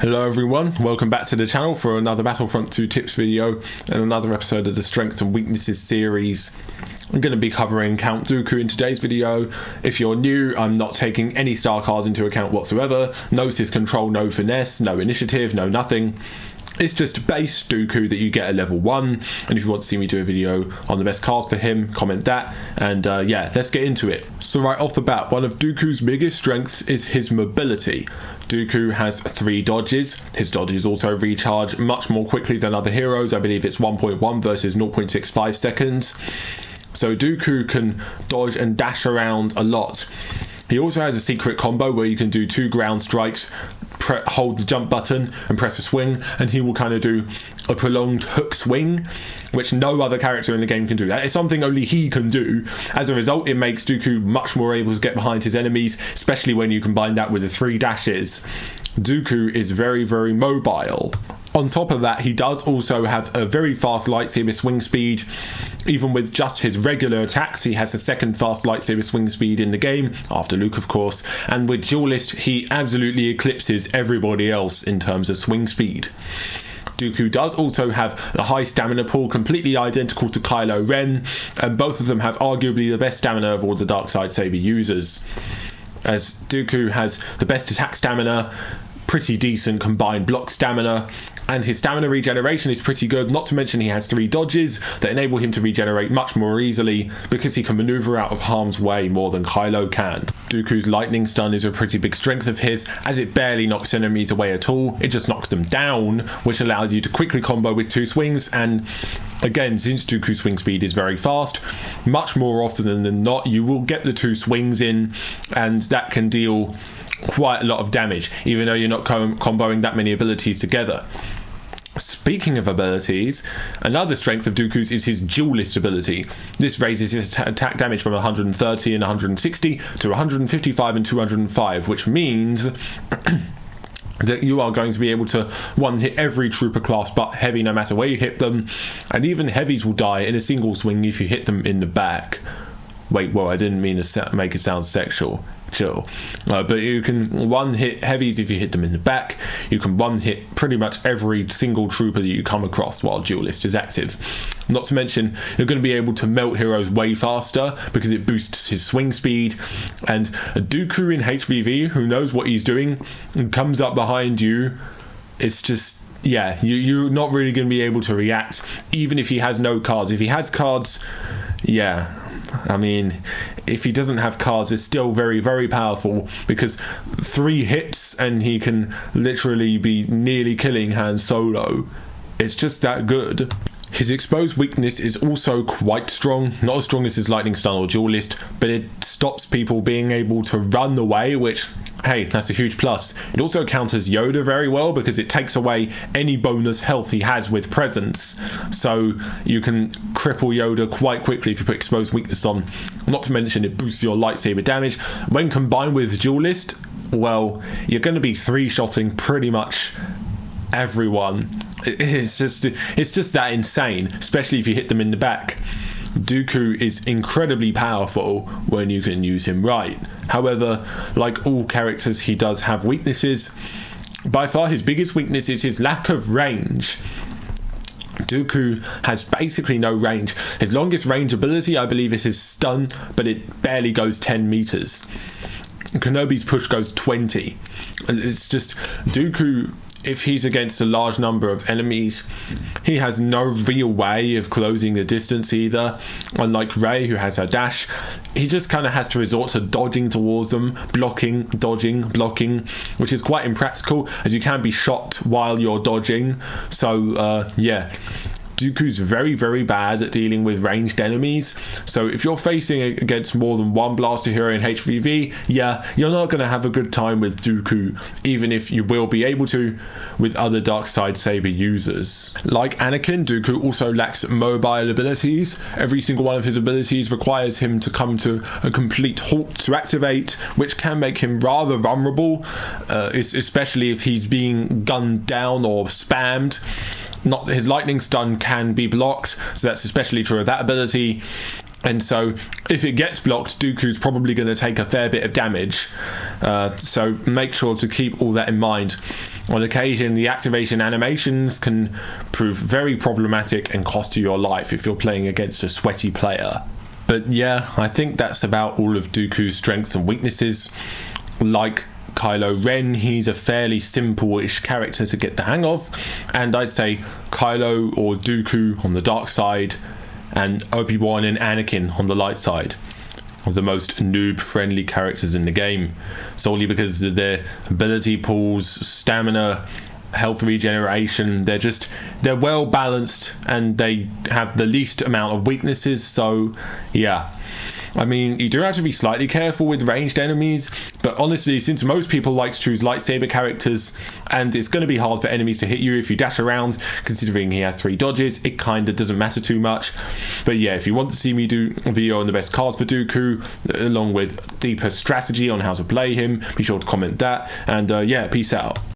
Hello everyone, welcome back to the channel for another Battlefront 2 tips video and another episode of the Strengths and Weaknesses series. I'm going to be covering Count Dooku in today's video. If you're new, I'm not taking any star cards into account whatsoever. No Sith control, no finesse, no initiative, no nothing. It's just base Dooku that you get at level 1, and if you want to see me do a video on the best cards for him, comment that, and yeah, let's get into it. So right off the bat, one of Dooku's biggest strengths is his mobility. Dooku has 3 dodges. His dodges also recharge much more quickly than other heroes. I believe it's 1.1 versus 0.65 seconds. So Dooku can dodge and dash around a lot. He also has a secret combo where you can do 2 ground strikes, hold the jump button and press a swing, and he will kind of do a prolonged hook swing, which no other character in the game can do. That is something only he can do. As a result, it makes Dooku much more able to get behind his enemies, especially when you combine that with the 3 dashes. Dooku is very, very mobile. On top of that, he does also have a very fast lightsaber swing speed. Even with just his regular attacks, he has the second fast lightsaber swing speed in the game, after Luke of course, and with Duelist, he absolutely eclipses everybody else in terms of swing speed. Dooku does also have a high stamina pool, completely identical to Kylo Ren, and both of them have arguably the best stamina of all the dark saber users. As Dooku has the best attack stamina, pretty decent combined block stamina, and his stamina regeneration is pretty good, not to mention he has 3 dodges that enable him to regenerate much more easily because he can maneuver out of harm's way more than Kylo can. Dooku's lightning stun is a pretty big strength of his, as it barely knocks enemies away at all, it just knocks them down, which allows you to quickly combo with 2 swings, and again, since Dooku's swing speed is very fast, much more often than not you will get the 2 swings in, and that can deal quite a lot of damage, even though you're not comboing that many abilities together. Speaking of abilities, another strength of Dooku's is his Duelist ability. This raises his attack damage from 130 and 160 to 155 and 205, which means that you are going to be able to one-hit every trooper class but heavy no matter where you hit them, and even heavies will die in a single swing if you hit them in the back. Wait, whoa, I didn't mean to make it sound sexual. Chill. But you can one-hit heavies if you hit them in the back. You can one-hit pretty much every single trooper that you come across while Duelist is active. Not to mention, you're going to be able to melt heroes way faster because it boosts his swing speed. And a Dooku in HVV who knows what he's doing and comes up behind you, it's just, yeah, you're not really going to be able to react, even if he has no cards. If he has cards, yeah, I mean, if he doesn't have cards, it's still very, very powerful because 3 hits and he can literally be nearly killing Han Solo. It's just that good. His exposed weakness is also quite strong, not as strong as his lightning stun or Duelist, but it stops people being able to run away, which, hey, that's a huge plus. It also counters Yoda very well because it takes away any bonus health he has with presence, so you can cripple Yoda quite quickly if you put exposed weakness on. Not to mention it boosts your lightsaber damage. When combined with Duelist, well, you're going to be 3-shotting pretty much everyone. It's just that insane, especially if you hit them in the back. Dooku is incredibly powerful when you can use him right. However, like all characters, he does have weaknesses. By far his biggest weakness is his lack of range. Dooku has basically no range. His longest range ability, I believe, is his stun, but it barely goes 10 meters. Kenobi's push goes 20. It's just, Dooku, if he's against a large number of enemies, he has no real way of closing the distance either. Unlike Rey, who has her dash, he just kind of has to resort to dodging towards them, blocking, dodging, blocking, which is quite impractical as you can be shot while you're dodging. So, yeah. Dooku's very, very bad at dealing with ranged enemies, so if you're facing against more than one blaster hero in HVV, yeah, you're not going to have a good time with Dooku, even if you will be able to with other darksaber users. Like Anakin, Dooku also lacks mobile abilities. Every single one of his abilities requires him to come to a complete halt to activate, which can make him rather vulnerable, especially if he's being gunned down or spammed. Not his lightning stun can be blocked, so that's especially true of that ability. And so if it gets blocked, Dooku's probably going to take a fair bit of damage. So make sure to keep all that in mind. On occasion, the activation animations can prove very problematic and cost you your life if you're playing against a sweaty player. But yeah, I think that's about all of Dooku's strengths and weaknesses. Like Kylo Ren, he's a fairly simple-ish character to get the hang of, and I'd say Kylo or Dooku on the dark side, and Obi-Wan and Anakin on the light side are the most noob-friendly characters in the game, solely because of their ability pools, stamina, health regeneration. They're well balanced and they have the least amount of weaknesses. So yeah, I mean, you do have to be slightly careful with ranged enemies, but honestly, since most people like to choose lightsaber characters, and it's going to be hard for enemies to hit you if you dash around, considering he has 3 dodges, it kind of doesn't matter too much. But yeah, if you want to see me do a video on the best cards for Dooku, along with deeper strategy on how to play him, be sure to comment that, and yeah, peace out.